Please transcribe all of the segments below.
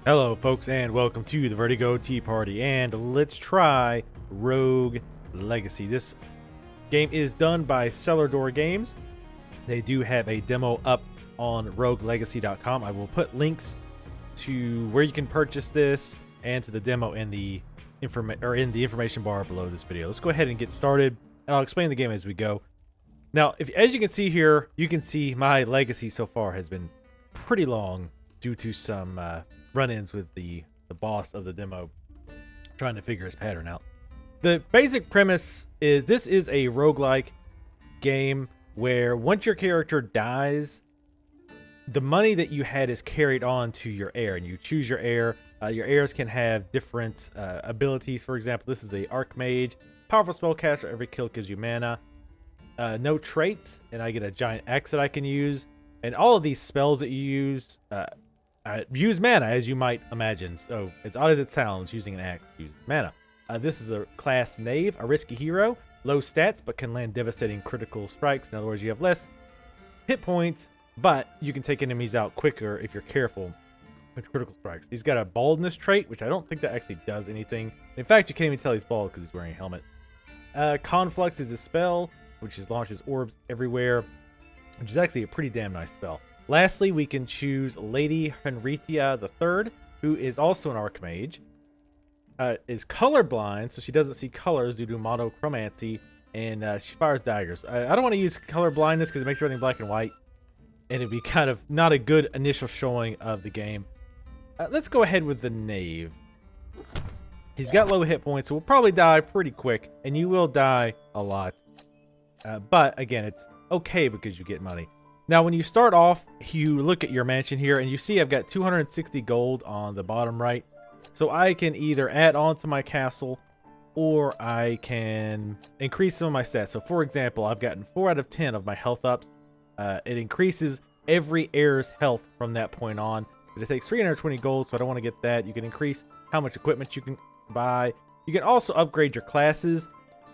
Hello folks and welcome to the Vertigo Tea Party, and let's try Rogue Legacy. This game is done by Cellar Door Games. They do have a demo up on roguelegacy.com. I will put links to where you can purchase this and to the demo in the information bar below this video. Let's go ahead and get started, and I'll explain the game as we go. Now, as you can see here, you can see my legacy so far has been pretty long due to some run-ins with the boss of the demo, trying to figure his pattern out. The basic premise is this is a roguelike game where once your character dies, the money that you had is carried on to your heir, and you choose your heir. Your heirs can have different abilities. For example, this is a archmage, powerful spellcaster. Every kill gives you mana. No traits, and I get a giant axe that I can use. And all of these spells that you use use mana, as you might imagine. So, as odd as it sounds, using an axe uses mana. This is a class knave, a risky hero. Low stats, but can land devastating critical strikes. In other words, you have less hit points, but you can take enemies out quicker if you're careful with critical strikes. He's got a baldness trait, which I don't think that actually does anything. In fact, you can't even tell he's bald because he's wearing a helmet. Conflux is a spell, which launches orbs everywhere, which is actually a pretty damn nice spell. Lastly, we can choose Lady Henrietta III, who is also an archmage. Is colorblind, so she doesn't see colors due to monochromancy, and she fires daggers. I don't want to use color blindness because it makes everything black and white, and it'd be kind of not a good initial showing of the game. Let's go ahead with the knave. He's got low hit points, so we'll probably die pretty quick, and you will die a lot. But again, it's okay because you get money. Now, when you start off, you look at your mansion here, and you see I've got 260 gold on the bottom right. So I can either add on to my castle, or I can increase some of my stats. So for example, I've gotten 4 out of 10 of my health ups. It increases every heir's health from that point on. But it takes 320 gold, so I don't want to get that. You can increase how much equipment you can buy. You can also upgrade your classes.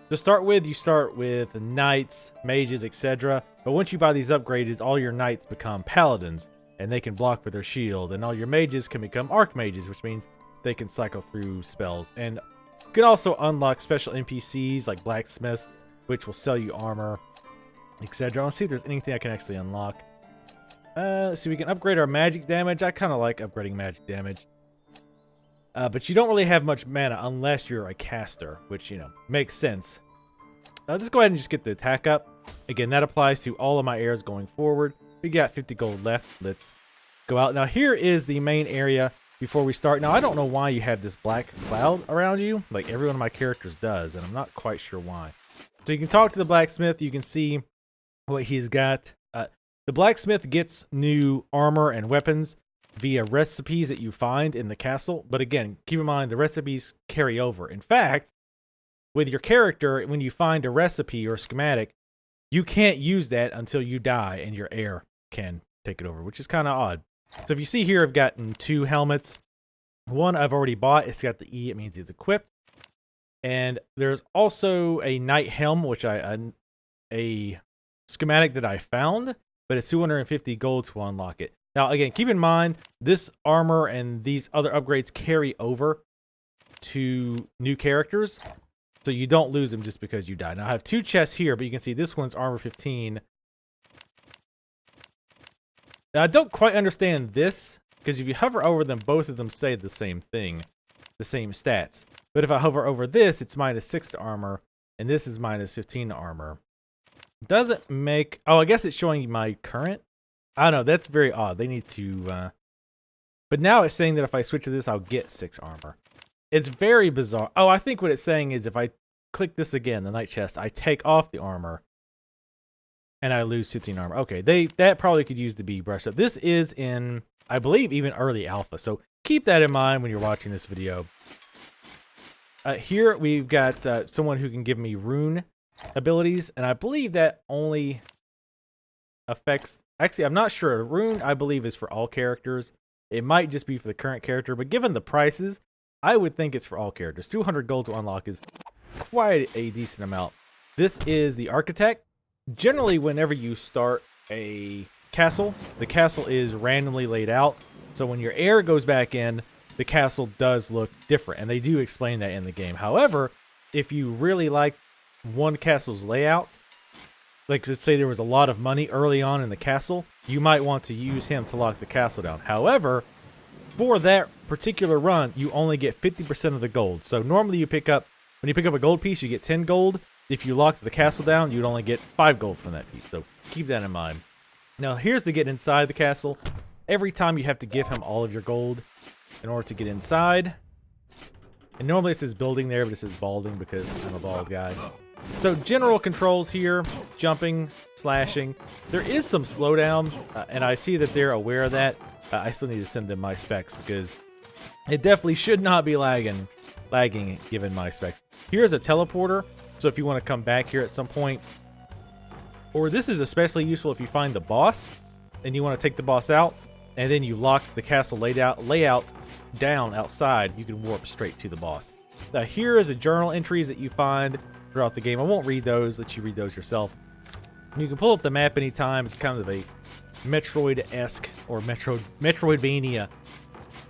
To start with, you start with knights, mages, etc. But once you buy these upgrades, all your knights become paladins, and they can block with their shield. And all your mages can become archmages, which means they can cycle through spells. And you can also unlock special NPCs like blacksmiths, which will sell you armor, etc. Let's see if there's anything I can actually unlock. Let's see, we can upgrade our magic damage. I kind of like upgrading magic damage. But you don't really have much mana unless you're a caster, which, you know, makes sense. Let's go ahead and just get the attack up. Again, that applies to all of my heirs going forward. We got 50 gold left. Let's go out. Now, here is the main area before we start. Now, I don't know why you have this black cloud around you, like every one of my characters does, and I'm not quite sure why. So you can talk to the blacksmith. You can see what he's got. The blacksmith gets new armor and weapons via recipes that you find in the castle. But again, keep in mind, the recipes carry over. In fact, with your character, when you find a recipe or a schematic, you can't use that until you die and your heir can take it over, which is kind of odd. So if you see here, I've gotten 2 helmets. One I've already bought. It's got the E. It means it's equipped. And there's also a knight helm, which a schematic that I found, but it's 250 gold to unlock it. Now, again, keep in mind, this armor and these other upgrades carry over to new characters, so you don't lose them just because you die. Now, I have 2 chests here, but you can see this one's armor 15. Now, I don't quite understand this, because if you hover over them, both of them say the same thing, the same stats. But if I hover over this, it's -6 to armor, and this is -15 to armor. Doesn't make... Oh, I guess it's showing my current. I don't know, that's very odd. They need to... But now it's saying that if I switch to this, I'll get 6 armor. It's very bizarre. Oh, I think what it's saying is if I click this again, the knight chest, I take off the armor, and I lose 15 armor. Okay, that probably could use to be brushed up. This is in, I believe, even early alpha. So keep that in mind when you're watching this video. Here we've got someone who can give me rune abilities, and I believe that only affects... Actually, I'm not sure. Rune, I believe, is for all characters. It might just be for the current character, but given the prices, I would think it's for all characters. 200 gold to unlock is quite a decent amount. This is the architect. Generally, whenever you start a castle, the castle is randomly laid out. So when your heir goes back in, the castle does look different, and they do explain that in the game. However, if you really like one castle's layout, like let's say there was a lot of money early on in the castle, you might want to use him to lock the castle down. However, for that particular run, you only get 50% of the gold. So normally when you pick up a gold piece, you get 10 gold. If you lock the castle down, you'd only get 5 gold from that piece. So keep that in mind. Now here's to get inside the castle. Every time you have to give him all of your gold in order to get inside. And normally it says building there, but it says balding because I'm a bald guy. So general controls here, jumping, slashing. There is some slowdown, and I see that they're aware of that. I still need to send them my specs because it definitely should not be lagging given my specs. Here's a teleporter, so if you want to come back here at some point, or this is especially useful if you find the boss and you want to take the boss out, and then you lock the castle layout down outside, you can warp straight to the boss. Now here is the journal entries that you find throughout the game. I won't read those, let you read those yourself. You can pull up the map anytime. It's kind of a Metroid-esque or Metroidvania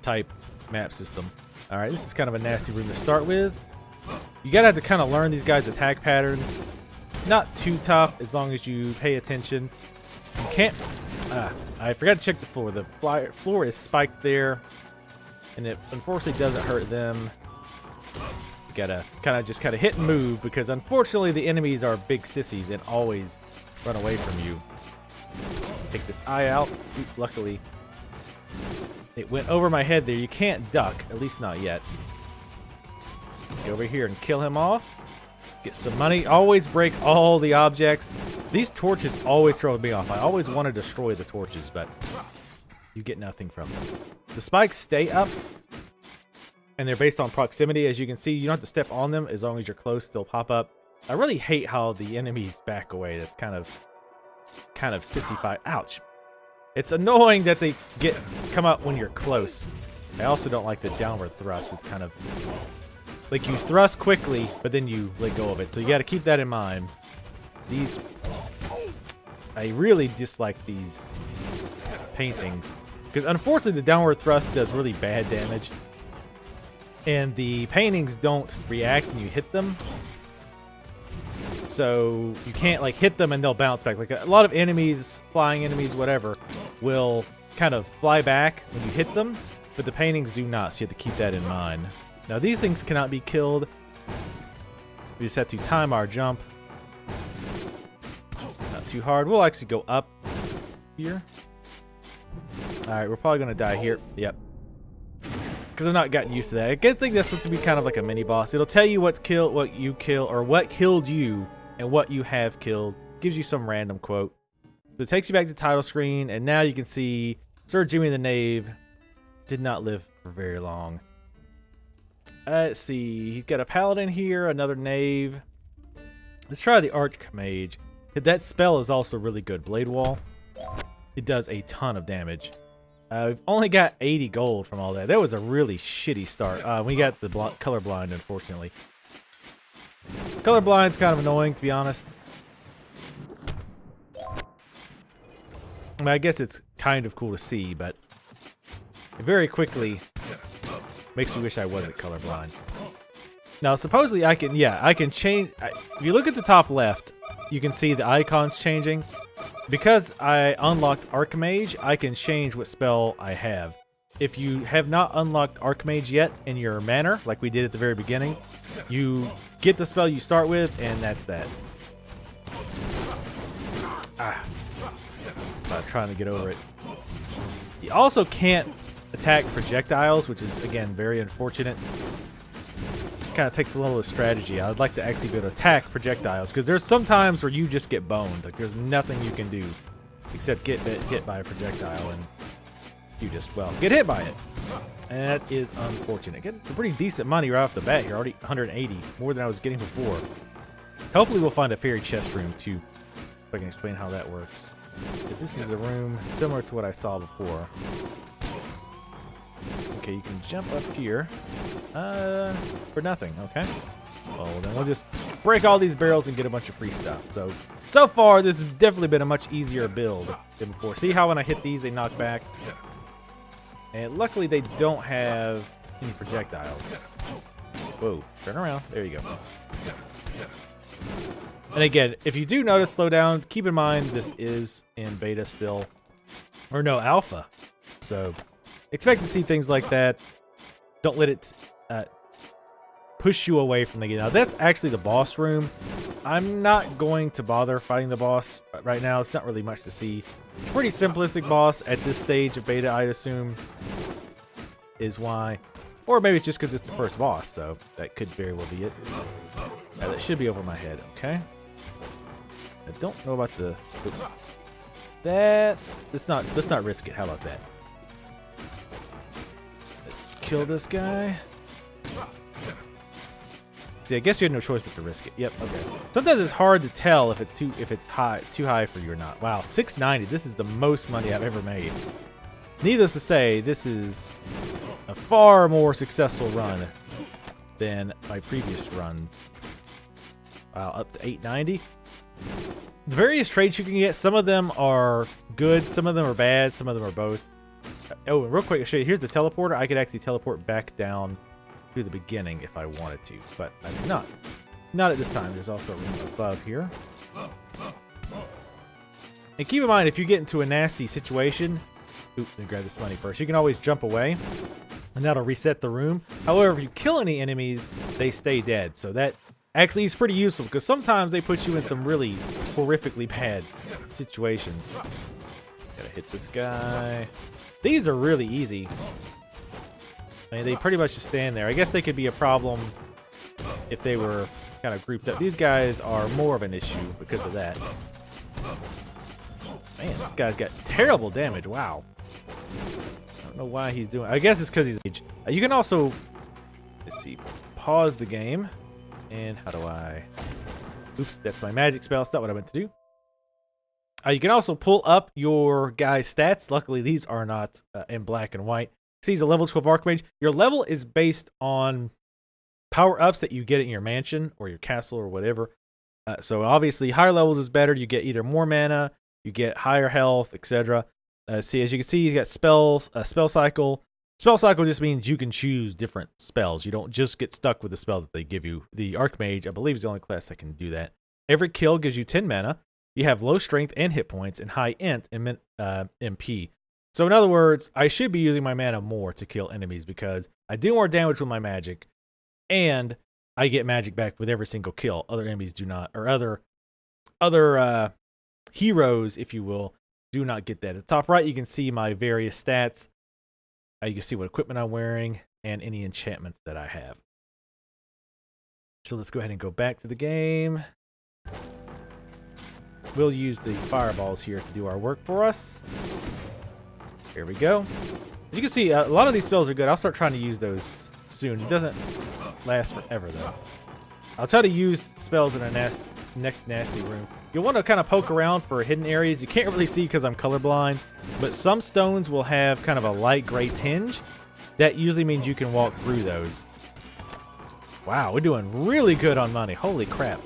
type map system. Alright, this is kind of a nasty room to start with. You gotta have to kind of learn these guys' attack patterns. Not too tough as long as you pay attention. You can't... I forgot to check the floor. The floor is spiked there, and it unfortunately doesn't hurt them. You gotta kind of hit and move because unfortunately the enemies are big sissies and always run away from you. Take this eye out. Ooh, luckily, it went over my head there. You can't duck, at least not yet. Go over here and kill him off. Get some money. Always break all the objects. These torches always throw me off. I always want to destroy the torches, but you get nothing from them. The spikes stay up, and they're based on proximity. As you can see, you don't have to step on them. As long as you're close, they'll pop up. I really hate how the enemies back away. That's kind of sissy-fied. Ouch. It's annoying that they come up when you're close. I also don't like the downward thrust. It's kind of like you thrust quickly, but then you let go of it. So you got to keep that in mind. I really dislike these paintings because unfortunately the downward thrust does really bad damage, and the paintings don't react when you hit them. So you can't like hit them and they'll bounce back. Like a lot of enemies, flying enemies, whatever, will kind of fly back when you hit them, but the paintings do not. So you have to keep that in mind. Now these things cannot be killed. We just have to time our jump. Not too hard. We'll actually go up here. Alright, we're probably going to die here. Yep. Because I've not gotten used to that. I think that's supposed to be kind of like a mini boss. It'll tell you what you kill, or what killed you, and what you have killed. Gives you some random quote. So it takes you back to the title screen, and now you can see Sir Jimmy the Knave did not live for very long. Let's see. He's got a paladin here, another knave. Let's try the Archmage. That spell is also really good. Blade Wall. It does a ton of damage. We've only got 80 gold from all that. That was a really shitty start. We got the colorblind, unfortunately. Colorblind's kind of annoying, to be honest. I mean, I guess it's kind of cool to see, but it very quickly makes me wish I wasn't colorblind. Now, supposedly I can change. If you look at the top left, you can see the icons changing. Because I unlocked Archmage, I can change what spell I have. If you have not unlocked Archmage yet in your manor, like we did at the very beginning, you get the spell you start with, and that's that. I'm trying to get over it. You also can't attack projectiles, which is, again, very unfortunate. Kind of takes a little strategy. I'd like to actually be able to attack projectiles, because there's some times where you just get boned. Like, there's nothing you can do except get hit by a projectile, and you just, well, get hit by it. And that is unfortunate. Getting pretty decent money right off the bat here. Already 180, more than I was getting before. Hopefully we'll find a fairy chest room too, if I can explain how that works. If this is a room similar to what I saw before. Okay, you can jump up here for nothing. Okay. Well, then we'll just break all these barrels and get a bunch of free stuff. So far, this has definitely been a much easier build than before. See how when I hit these, they knock back? And luckily, they don't have any projectiles. Whoa, turn around. There you go. And again, if you do notice slowdown, keep in mind this is in beta still. Or no, alpha. So expect to see things like that. Don't let it push you away from the game. Now, that's actually the boss room. I'm not going to bother fighting the boss right now. It's not really much to see. It's a pretty simplistic boss at this stage of beta, I'd assume, is why. Or maybe it's just because it's the first boss, so that could very well be it. That should be over my head, okay? I don't know about the... Let's not risk it. How about that? Let's kill this guy. See, I guess you had no choice but to risk it. Yep, okay. Sometimes it's hard to tell if it's too high for you or not. Wow, 690. This is the most money I've ever made. Needless to say, this is a far more successful run than my previous run. Wow, up to 890. The various traits you can get, some of them are good, some of them are bad, some of them are both. Oh, and real quick, I'll show you. Here's the teleporter. I could actually teleport back down to the beginning if I wanted to, but I did not. Not at this time. There's also a room above here. And keep in mind, if you get into a nasty situation, oops, let me grab this money first. You can always jump away, and that'll reset the room. However, if you kill any enemies, they stay dead. So that actually is pretty useful, because sometimes they put you in some really horrifically bad situations. Gotta hit this guy. These are really easy. I mean, they pretty much just stand there. I guess they could be a problem if they were kind of grouped up. These guys are more of an issue because of that. Man, this guy's got terrible damage. Wow. I don't know why he's doing... I guess it's because he's... You can also... Let's see. Pause the game. And how do I... Oops, that's my magic spell. That's not what I meant to do. You can also pull up your guy's stats. Luckily, these are not in black and white. See, he's a level 12 Archmage. Your level is based on power-ups that you get in your mansion or your castle or whatever. So obviously, higher levels is better. You get either more mana, you get higher health, etc. See, as you can see, he's got spells, spell cycle. Spell cycle just means you can choose different spells. You don't just get stuck with the spell that they give you. The Archmage, I believe, is the only class that can do that. Every kill gives you 10 mana. You have low strength and hit points and high int and MP. So in other words, I should be using my mana more to kill enemies because I do more damage with my magic, and I get magic back with every single kill. Other enemies do not, or other heroes, if you will, do not get that. At the top right, you can see my various stats. You can see what equipment I'm wearing and any enchantments that I have. So let's go ahead and go back to the game. We'll use the fireballs here to do our work for us. Here we go. As you can see, a lot of these spells are good. I'll start trying to use those soon. It doesn't last forever, though. I'll try to use spells in a next nasty room. You'll want to kind of poke around for hidden areas. You can't really see because I'm colorblind, but some stones will have kind of a light gray tinge. That usually means you can walk through those. Wow, we're doing really good on money. Holy crap.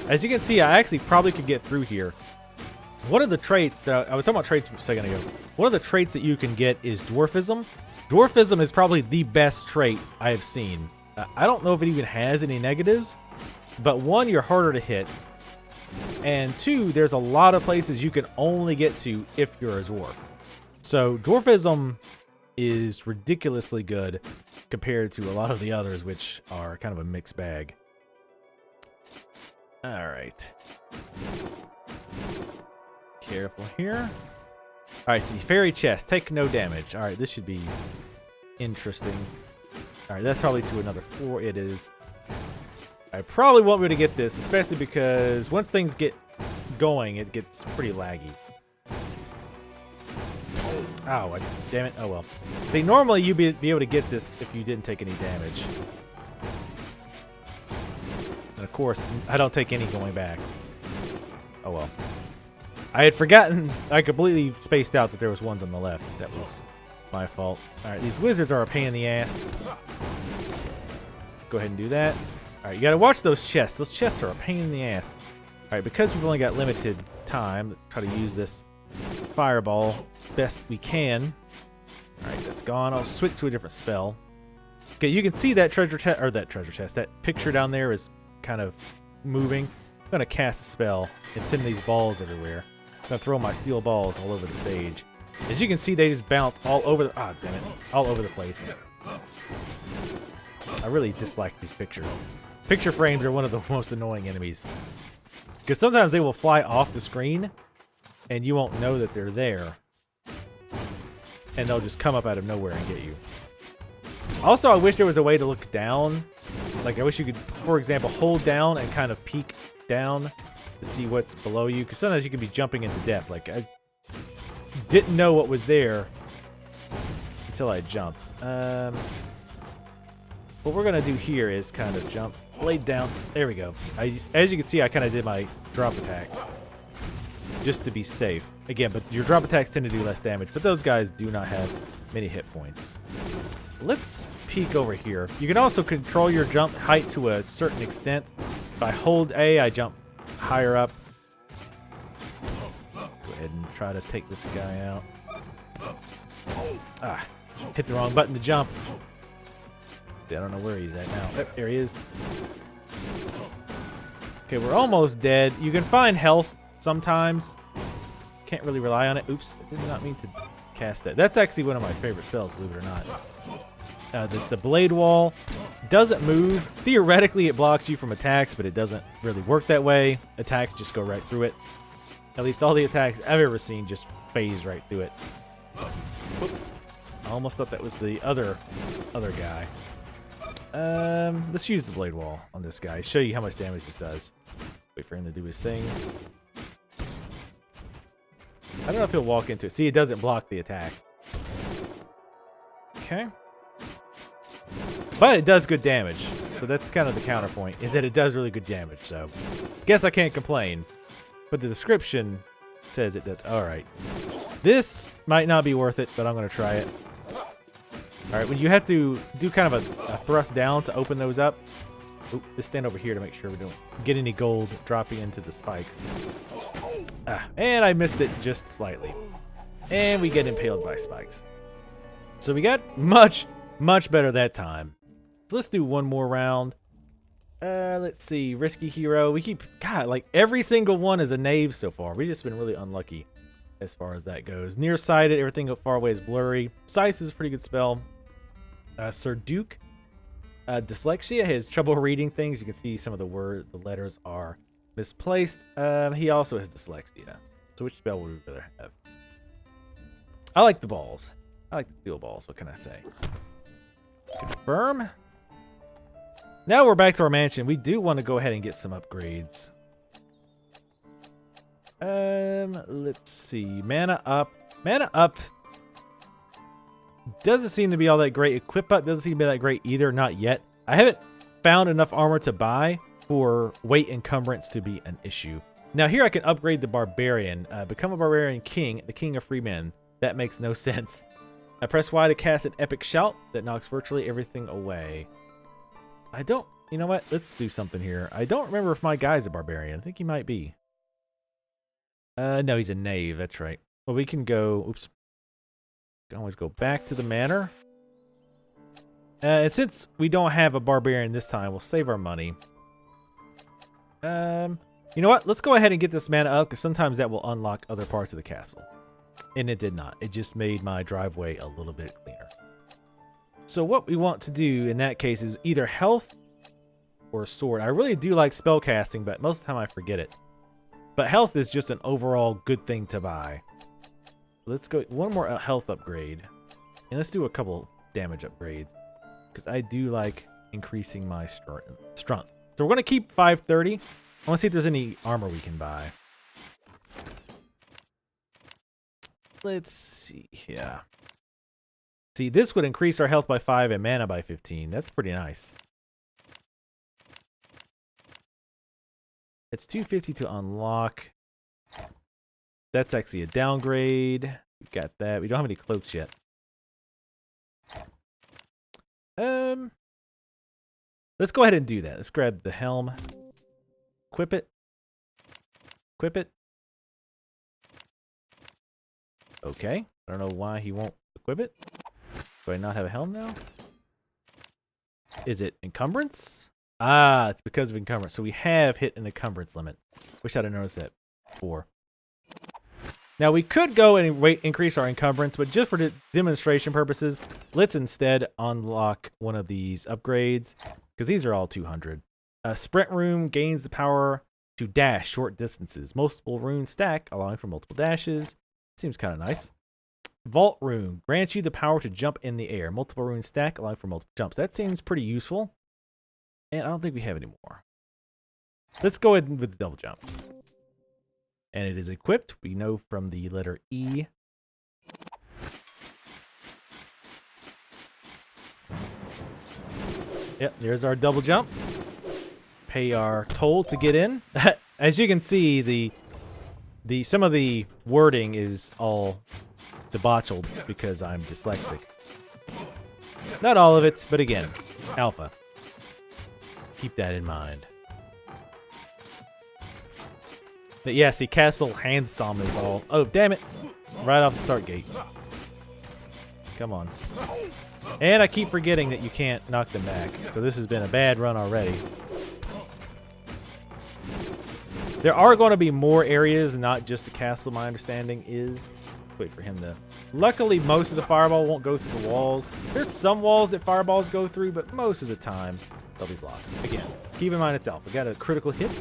As you can see, I actually probably could get through here. One of the traits that I was talking about traits a second ago. One of the traits that you can get is dwarfism. Dwarfism is probably the best trait I have seen. I don't know if it even has any negatives, but one, you're harder to hit, and two, there's a lot of places you can only get to if you're a dwarf. So dwarfism is ridiculously good compared to a lot of the others, which are kind of a mixed bag. All right. Careful here. Alright, see, fairy chest. Take no damage. Alright, this should be interesting. Alright, that's probably to another floor. It is. I probably won't be able to get this, especially because once things get going, it gets pretty laggy. Oh, damn it. Oh, well. See, normally you'd be able to get this if you didn't take any damage. And of course, I don't take any going back. Oh, well. I had forgotten, I completely spaced out that there was ones on the left. That was my fault. Alright, these wizards are a pain in the ass. Go ahead and do that. Alright, you gotta watch those chests. Those chests are a pain in the ass. Alright, because we've only got limited time, let's try to use this fireball best we can. Alright, that's gone. I'll switch to a different spell. Okay, you can see that treasure chest, or that picture down there is kind of moving. I'm gonna cast a spell and send these balls everywhere. I'm gonna throw my steel balls all over the stage. As you can see, they just bounce all over the, ah, damn it, all over the place. I really dislike these pictures. Picture frames are one of the most annoying enemies. Because sometimes they will fly off the screen, and you won't know that they're there. And they'll just come up out of nowhere and get you. Also, I wish there was a way to look down. Like, I wish you could, for example, hold down and kind of peek down to see what's below you. Because sometimes you can be jumping into death. Like, I didn't know what was there until I jumped. What we're going to do here is kind of jump, blade down. There we go. As you can see, I kind of did my drop attack just to be safe. Again, but your drop attacks tend to do less damage, but those guys do not have many hit points. Let's peek over here. You can also control your jump height to a certain extent. If I hold A, I jump higher up. Go ahead and try to take this guy out. Ah, hit the wrong button to jump. I don't know where he's at now. There he is. Okay, we're almost dead. You can find health sometimes. Can't really rely on it. Oops, I did not mean to cast that. That's actually one of my favorite spells, believe it or not. That's the Blade Wall. Doesn't move. Theoretically, it blocks you from attacks, but it doesn't really work that way. Attacks just go right through it. At least all the attacks I've ever seen just phase right through it. Oop. I almost thought that was the other guy. Let's use the Blade Wall on this guy. Show you how much damage this does. Wait for him to do his thing. I don't know if he'll walk into it. See, it doesn't block the attack. Okay. But it does good damage. So that's kind of the counterpoint, is that it does really good damage. So, guess I can't complain. But the description says it does. Alright. This might not be worth it, but I'm going to try it. Alright, when you have to do kind of a thrust down to open those up. Oop, just stand over here to make sure we don't get any gold dropping into the spikes. Ah, and I missed it just slightly. And we get impaled by spikes. So we got much better that time. So let's do one more round. Let's see. Risky hero. We keep... God, like every single one is a knave so far. We've just been really unlucky as far as that goes. Nearsighted. Everything far away is blurry. Sights is a pretty good spell. Sir Duke. Dyslexia has trouble reading things. You can see some of the letters are misplaced. He also has dyslexia. So which spell would we rather have? I like the balls. I like the steel balls. What can I say? Confirm. Now we're back to our mansion. We do want to go ahead and get some upgrades. Let's see. Mana up. Mana up doesn't seem to be all that great. Equip up doesn't seem to be that great either. Not yet. I haven't found enough armor to buy for weight encumbrance to be an issue. Now here I can upgrade the barbarian. Become a barbarian king, the king of free men. That makes no sense. I press Y to cast an epic shout that knocks virtually everything away. I don't... You know what? Let's do something here. I don't remember if my guy's a barbarian. I think he might be. No, he's a knave. That's right. Well, we can go... Oops. Can always go back to the manor. And since we don't have a barbarian this time, we'll save our money. You know what? Let's go ahead and get this mana up, because sometimes that will unlock other parts of the castle. And it did not. It just made my driveway a little bit cleaner. So what we want to do in that case is either health or sword. I really do like spell casting, but most of the time I forget it. But health is just an overall good thing to buy. Let's go one more health upgrade. And let's do a couple damage upgrades. Because I do like increasing my strength. So we're going to keep 530. I want to see if there's any armor we can buy. Let's see. Yeah. See, this would increase our health by 5 and mana by 15. That's pretty nice. It's 250 to unlock. That's actually a downgrade. We've got that. We don't have any cloaks yet. Let's go ahead and do that. Let's grab the helm. Equip it. Equip it. Okay. I don't know why he won't equip it. Do I not have a helm now? Is it encumbrance? Ah, it's because of encumbrance. So we have hit an encumbrance limit. Wish I'd have noticed that before. Now we could go and increase our encumbrance, but just for demonstration purposes, let's instead unlock one of these upgrades, because these are all 200. Sprint Room gains the power to dash short distances. Multiple runes stack, allowing for multiple dashes. Seems kind of nice. Vault Rune grants you the power to jump in the air. Multiple runes stack, allowing for multiple jumps. That seems pretty useful. And I don't think we have any more. Let's go ahead with the double jump. And it is equipped. We know from the letter E. Yep, there's our double jump. Pay our toll to get in. As you can see, some of the wording is all debauched because I'm dyslexic. Not all of it, but again, alpha. Keep that in mind. But yeah, see, Castle Handsome is all... Oh, damn it. Right off the start gate. Come on. And I keep forgetting that you can't knock them back. So this has been a bad run already. There are going to be more areas, not just the castle, my understanding is. Wait for him to... Luckily, most of the fireball won't go through the walls. There's some walls that fireballs go through, but most of the time, they'll be blocked. Again, keep in mind it's alpha. Got a critical hit.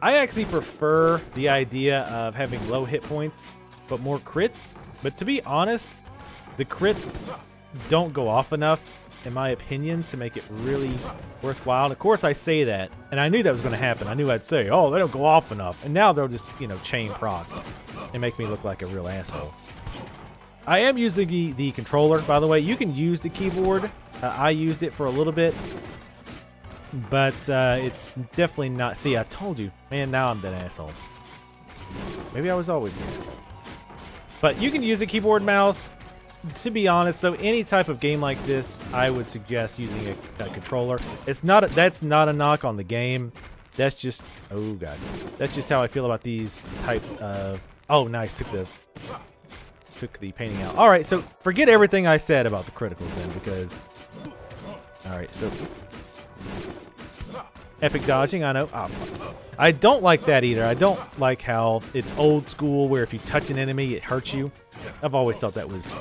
I actually prefer the idea of having low hit points, but more crits. But to be honest, the crits don't go off enough, in my opinion, to make it really worthwhile. And of course, I say that, and I knew that was going to happen. I knew I'd say, oh, they don't go off enough. And now they'll just, you know, chain proc and make me look like a real asshole. I am using the controller, by the way. You can use the keyboard. I used it for a little bit. But it's definitely not... See, I told you. Man, now I'm that asshole. Maybe I was always the asshole. But you can use a keyboard mouse. To be honest, though, any type of game like this, I would suggest using a controller. It's not... That's not a knock on the game. That's just... Oh, God. That's just how I feel about these types of... Oh, nice. Took the painting out. All right, so forget everything I said about the criticals then, because... All right, so... Epic dodging, I know. Oh, I don't like that either. I don't like how it's old school where if you touch an enemy, it hurts you. I've always thought that was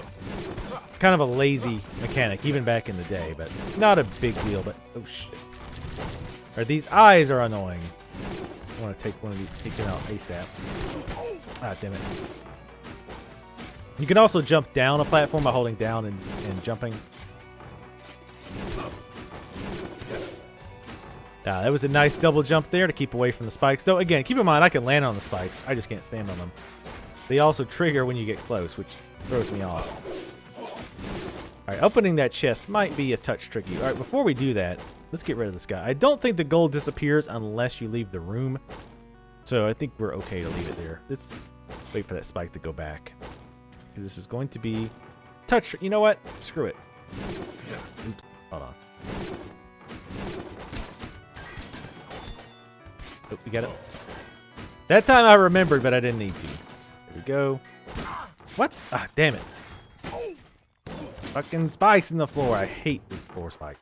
kind of a lazy mechanic, even back in the day, but not a big deal. But oh shit! Or these eyes are annoying. I want to take one of these, take them out ASAP. Ah, damn it! You can also jump down a platform by holding down and jumping. That was a nice double jump there to keep away from the spikes. So again, keep in mind I can land on the spikes. I just can't stand on them. They also trigger when you get close, which throws me off. Alright, opening that chest might be a touch tricky. Alright, before we do that, let's get rid of this guy. I don't think the gold disappears unless you leave the room. So I think we're okay to leave it there. Let's wait for that spike to go back. This is going to be touch. You know what? Screw it. Oops, hold on. Oh, we got it. That time I remembered, but I didn't need to. There we go. What? Ah, damn it. Fucking spikes in the floor. I hate the floor spike.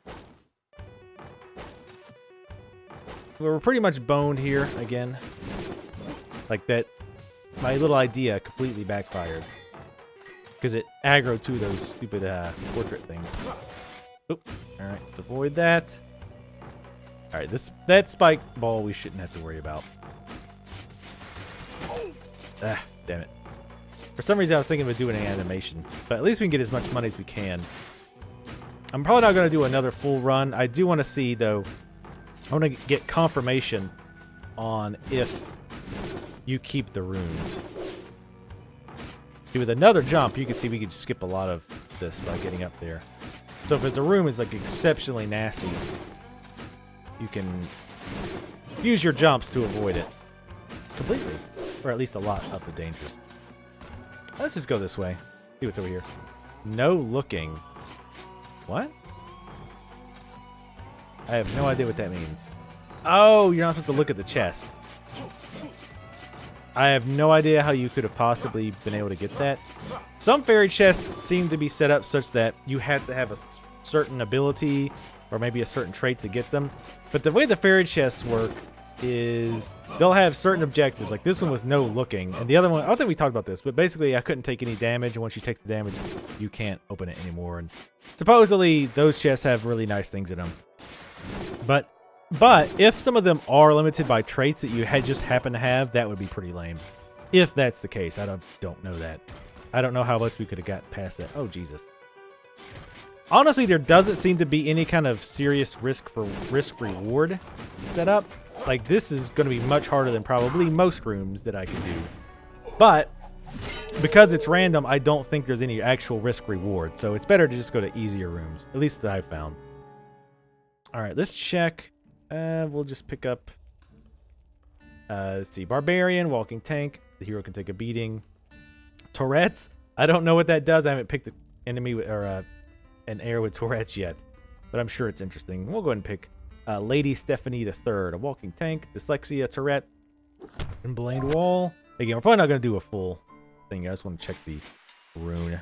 We're pretty much boned here again. Like that. My little idea completely backfired. Because it aggroed to those stupid portrait things. Oop. Alright, let's avoid that. Alright, that spike ball we shouldn't have to worry about. Ah, damn it. For some reason I was thinking of doing an animation. But at least we can get as much money as we can. I'm probably not going to do another full run. I do want to see, though, I want to get confirmation on if you keep the runes. See, with another jump, you can see we could skip a lot of this by getting up there. So if it's a room is like exceptionally nasty, you can use your jumps to avoid it completely, or at least a lot of the dangers. Let's just go this way. See what's over here. No looking. What? I have no idea what that means. Oh, you're not supposed to look at the chest. I have no idea how you could have possibly been able to get that. Some fairy chests seem to be set up such that you have to have a certain ability or maybe a certain trait to get them. But the way the fairy chests work is they'll have certain objectives. Like this one was no looking, and the other one, I don't think we talked about this, but basically I couldn't take any damage, and once you take the damage, you can't open it anymore. And supposedly those chests have really nice things in them. But if some of them are limited by traits that you just happen to have, that would be pretty lame. If that's the case, I don't know that. I don't know how else we could have got past that. Oh, Jesus. Honestly, there doesn't seem to be any kind of serious risk-reward set up. Like, this is going to be much harder than probably most rooms that I can do. But because it's random, I don't think there's any actual risk-reward. So it's better to just go to easier rooms, at least that I've found. All right, let's check. We'll just pick up, let's see, Barbarian, Walking Tank. The hero can take a beating. Tourette's. I don't know what that does. I haven't picked the enemy or an heir with Tourette's yet, but I'm sure it's interesting. We'll go ahead and pick Lady Stephanie III, a Walking Tank, Dyslexia, Tourette, and Blind Wall. Again, we're probably not going to do a full thing. I just want to check the rune.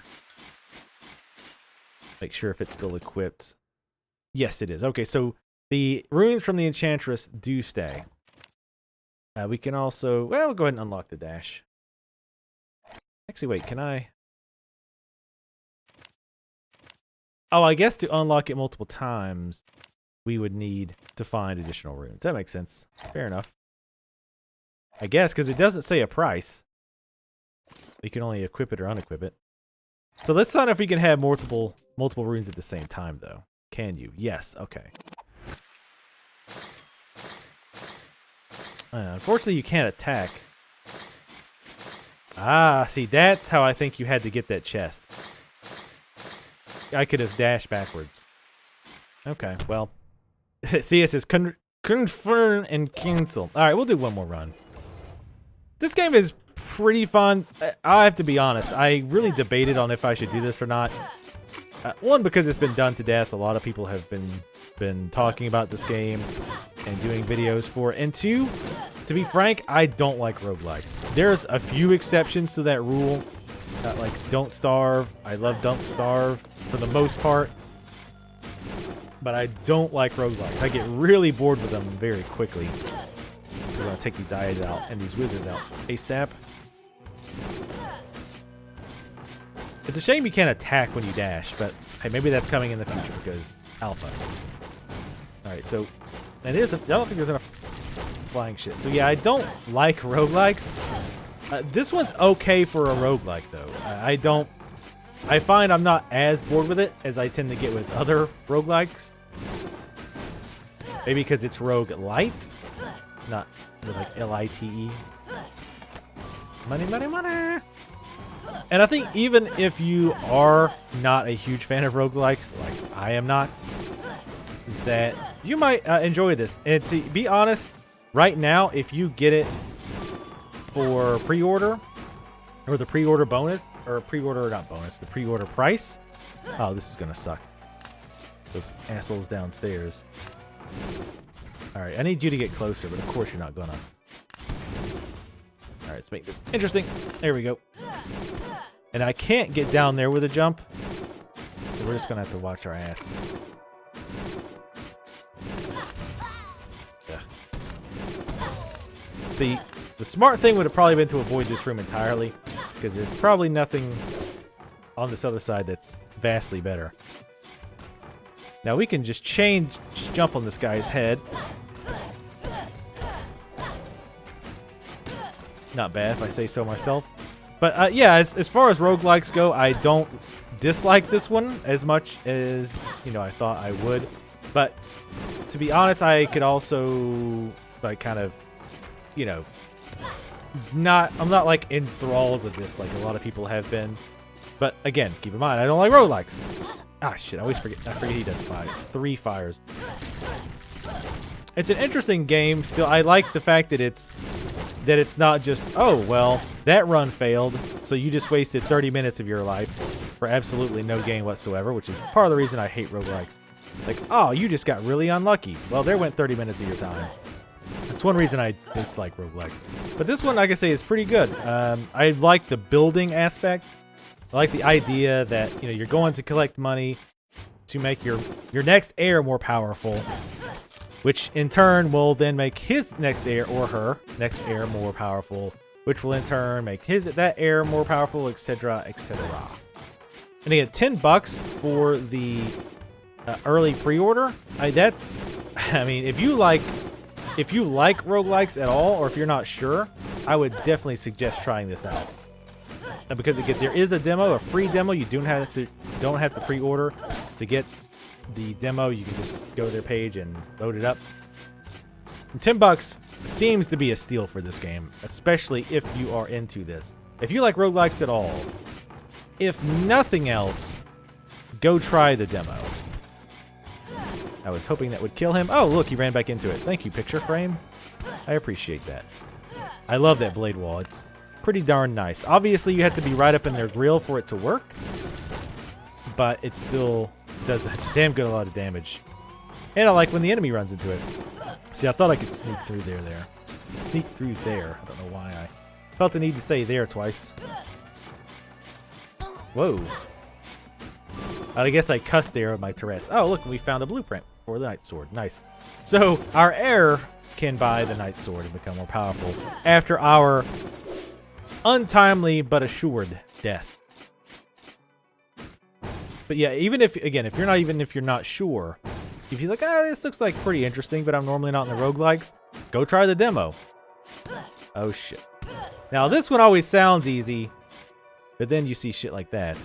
Make sure if it's still equipped. Yes, it is. Okay, so the runes from the Enchantress do stay. We can also, well, we'll go ahead and unlock the dash. Actually, wait, can I? Oh, I guess to unlock it multiple times, we would need to find additional runes. That makes sense. Fair enough. I guess, because it doesn't say a price. You can only equip it or unequip it. So let's find if we can have multiple runes at the same time, though. Can you? Yes. Okay. Unfortunately, you can't attack. Ah, see, that's how I think you had to get that chest. I could have dashed backwards. Okay, well. See, it says confirm and cancel. All right, we'll do one more run. This game is pretty fun. I have to be honest. I really debated on if I should do this or not. One, because it's been done to death. A lot of people have been talking about this game and doing videos for it. And two, to be frank, I don't like roguelikes. There's a few exceptions to that rule. Like Don't Starve. I love Don't Starve for the most part. But I don't like roguelikes. I get really bored with them very quickly. We're going to take these eyes out and these wizards out ASAP. It's a shame you can't attack when you dash, but hey, maybe that's coming in the future because alpha. Alright, so I don't think there's enough flying shit. So yeah, I don't like roguelikes. This one's okay for a roguelike though. I find I'm not as bored with it as I tend to get with other roguelikes. Maybe because it's roguelite, not like L-I-T-E. Money, money, money! And I think even if you are not a huge fan of roguelikes, like I am not, that you might enjoy this. And to be honest, right now, if you get it for pre-order, or the pre-order bonus, or pre-order, not bonus, the pre-order price. Oh, this is going to suck. Those assholes downstairs. Alright, I need you to get closer, but of course you're not going to. Alright, let's make this interesting. There we go. And I can't get down there with a jump, so we're just going to have to watch our ass. Yeah. See, the smart thing would have probably been to avoid this room entirely, because there's probably nothing on this other side that's vastly better. Now we can just jump on this guy's head. Not bad if I say so myself. But yeah, as far as roguelikes go, I don't dislike this one as much as, you know, I thought I would. But to be honest, I could also like kind of, you know, I'm not like enthralled with this like a lot of people have been. But again, keep in mind, I don't like roguelikes. Ah, shit, I always forget. I forget he does 3 fires. It's an interesting game still. I like the fact that it's not just, oh, well, that run failed, so you just wasted 30 minutes of your life for absolutely no gain whatsoever, which is part of the reason I hate roguelikes. Like, oh, you just got really unlucky. Well, there went 30 minutes of your time. That's one reason I dislike roguelikes. But this one, like I say, is pretty good. I like the building aspect. I like the idea that, you know, you're going to collect money, to make your next heir more powerful, which in turn will then make his next heir or her next heir more powerful, which will in turn make that heir more powerful, etc., etc. And again, $10 for the early pre-order. I mean, if you like roguelikes at all, or if you're not sure, I would definitely suggest trying this out. Because again, there is a demo, a free demo. You don't have to pre-order to get the demo. You can just go to their page and load it up. And $10 seems to be a steal for this game, especially if you are into this. If you like roguelikes at all, if nothing else, go try the demo. I was hoping that would kill him. Oh, look, he ran back into it. Thank you, picture frame. I appreciate that. I love that blade wall. It's pretty darn nice. Obviously, you have to be right up in their grill for it to work, but it still does a damn good a lot of damage. And I like when the enemy runs into it. See, I thought I could sneak through there. Sneak through there. I don't know why I felt the need to say there twice. Whoa. I guess I cussed there with my Tourette's. Oh, look, we found a blueprint for the Night Sword. Nice. So, our heir can buy the Night Sword and become more powerful after our untimely but assured death. But yeah, even if you're not sure, if you're like, this looks like pretty interesting, but I'm normally not in the roguelikes, go try the demo. Oh, shit. Now, this one always sounds easy, but then you see shit like that.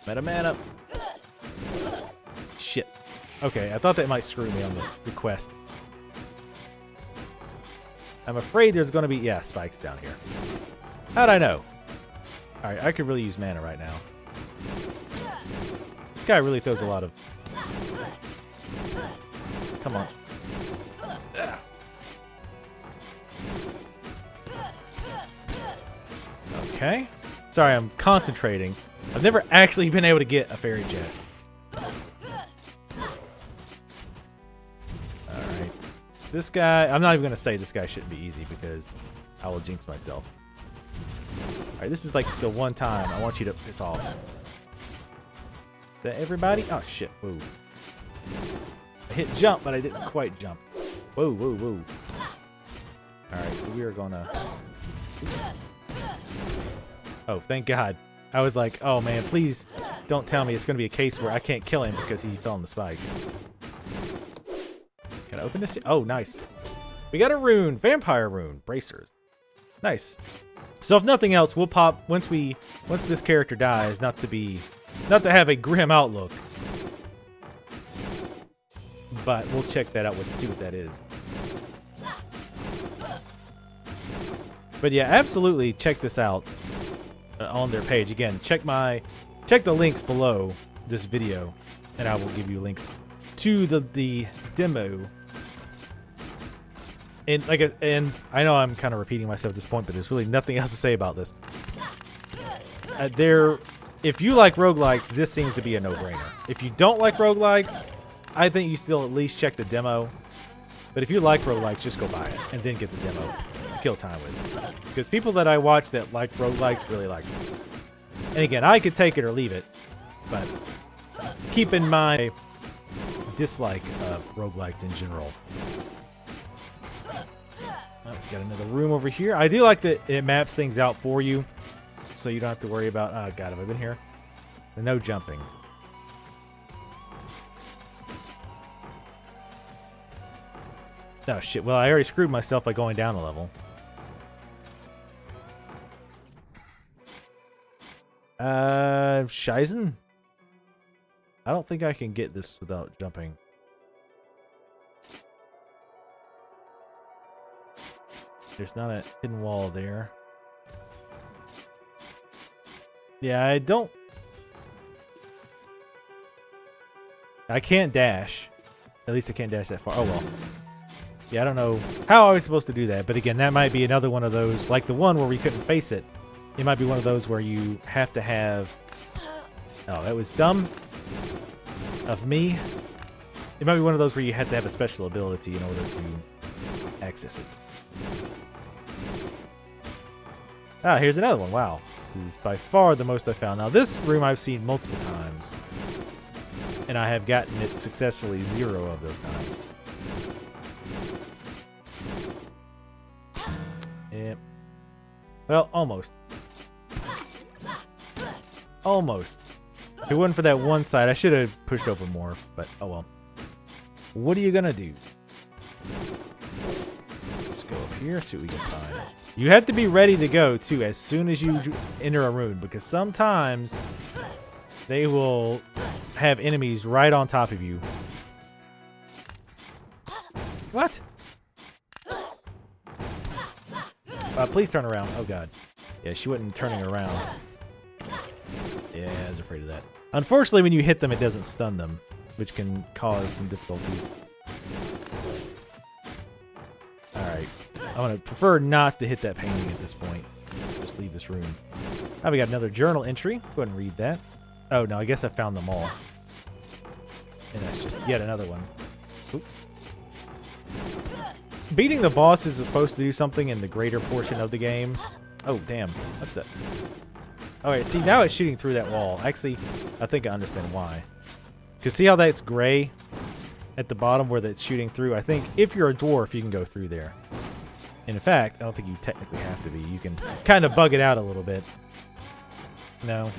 Meta man up. Shit. Okay, I thought that might screw me on the quest. I'm afraid there's going to be, yeah, spikes down here. How'd I know? Alright, I could really use mana right now. This guy really throws a lot of... Come on. Okay. Sorry, I'm concentrating. I've never actually been able to get a fairy chest. Alright. This guy, I'm not even going to say this guy shouldn't be easy because I will jinx myself. Alright, this is like the one time I want you to piss off. Is that everybody? Oh, shit. Whoa. I hit jump, but I didn't quite jump. Whoa, whoa, whoa. Alright, so we are going to... Oh, thank God. I was like, oh man, please don't tell me it's going to be a case where I can't kill him because he fell in the spikes. Can I open this? Oh, nice. We got a rune. Vampire rune. Bracers. Nice. So if nothing else, we'll pop once this character dies, not to have a grim outlook. But we'll check that out and see what that is. But yeah, absolutely check this out on their page. Again, check the links below this video, and I will give you links to the demo. And I know I'm kind of repeating myself at this point, but there's really nothing else to say about this. If you like roguelikes, this seems to be a no-brainer. If you don't like roguelikes, I think you still at least check the demo. But if you like roguelikes, just go buy it and then get the demo to kill time with. Because people that I watch that like roguelikes really like this. And again, I could take it or leave it, but keep in mind dislike of roguelikes in general. Oh, got another room over here. I do like that it maps things out for you, so you don't have to worry about, oh god, have I been here? No jumping. Oh shit, well I already screwed myself by going down a level. Shizen? I don't think I can get this without jumping. There's not a hidden wall there. Yeah, I can't dash. At least I can't dash that far. Oh well. Yeah, I don't know how I was supposed to do that. But again, that might be another one of those, like the one where we couldn't face it. It might be one of those where you have to have... Oh, that was dumb of me. It might be one of those where you have to have a special ability in order to access it. Ah, here's another one. Wow. This is by far the most I found. Now, this room I've seen multiple times. And I have gotten it successfully 0 of those times. Yep. Well, almost. Almost. If it wasn't for that one side, I should have pushed over more, but oh well. What are you gonna do? Let's go up here, see what we can find. You have to be ready to go, too, as soon as you enter a room, because sometimes they will have enemies right on top of you. What? Please turn around. Oh, God. Yeah, she wasn't turning around. Yeah, I was afraid of that. Unfortunately, when you hit them, it doesn't stun them, which can cause some difficulties. Alright. I want to prefer not to hit that painting at this point. Just leave this room. Now we got another journal entry. Go ahead and read that. Oh, no, I guess I found them all. And that's just yet another one. Oop. Beating the boss is supposed to do something in the greater portion of the game. Oh, damn. What's that? Alright, see, now it's shooting through that wall. Actually, I think I understand why. Because see how that's gray at the bottom where that's shooting through? I think if you're a dwarf, you can go through there. And in fact, I don't think you technically have to be. You can kind of bug it out a little bit. No.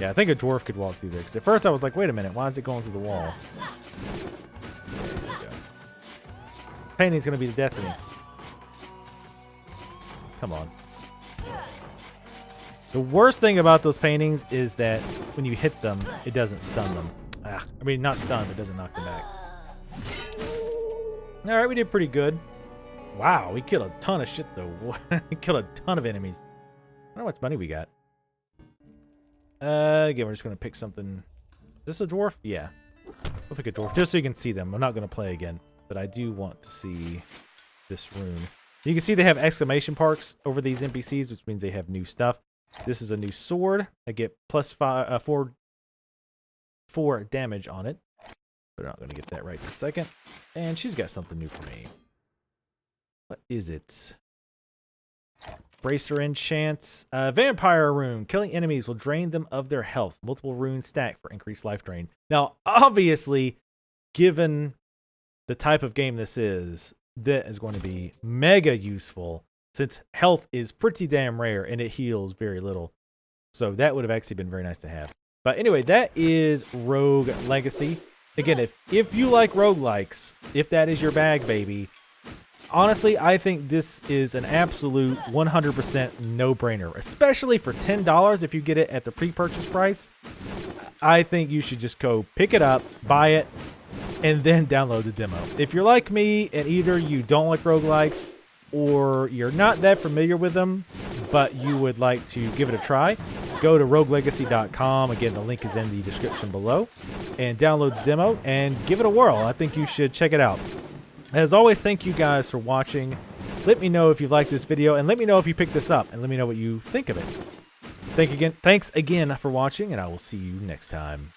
Yeah, I think a dwarf could walk through there. Because at first I was like, wait a minute, why is it going through the wall? There we go. Painting's going to be the death of me. Come on. The worst thing about those paintings is that when you hit them, it doesn't stun them. Ah, I mean, not stun, but it doesn't knock them back. Alright, we did pretty good. Wow, we killed a ton of shit, though. We killed a ton of enemies. I don't know how much money we got. Again, we're just going to pick something. Is this a dwarf? Yeah. We'll pick a dwarf, just so you can see them. I'm not going to play again, but I do want to see this room. You can see they have exclamation marks over these NPCs, which means they have new stuff. This is a new sword. I get plus 4 damage on it. But I'm not going to get that right in a second. And she's got something new for me. What is it? Bracer enchants. Vampire rune. Killing enemies will drain them of their health. Multiple runes stack for increased life drain. Now, obviously, given the type of game this is, that is going to be mega useful since health is pretty damn rare and it heals very little. So that would have actually been very nice to have. But anyway, that is Rogue Legacy. Again, if you like roguelikes, if that is your bag, baby, honestly, I think this is an absolute 100% no-brainer. Especially for $10 if you get it at the pre-purchase price. I think you should just go pick it up, buy it, and then download the demo. If you're like me and either you don't like roguelikes or you're not that familiar with them, but you would like to give it a try, go to roguelegacy.com. Again, the link is in the description below. And download the demo and give it a whirl. I think you should check it out. As always, thank you guys for watching. Let me know if you liked this video, and let me know if you picked this up, and let me know what you think of it. Thanks again for watching, and I will see you next time.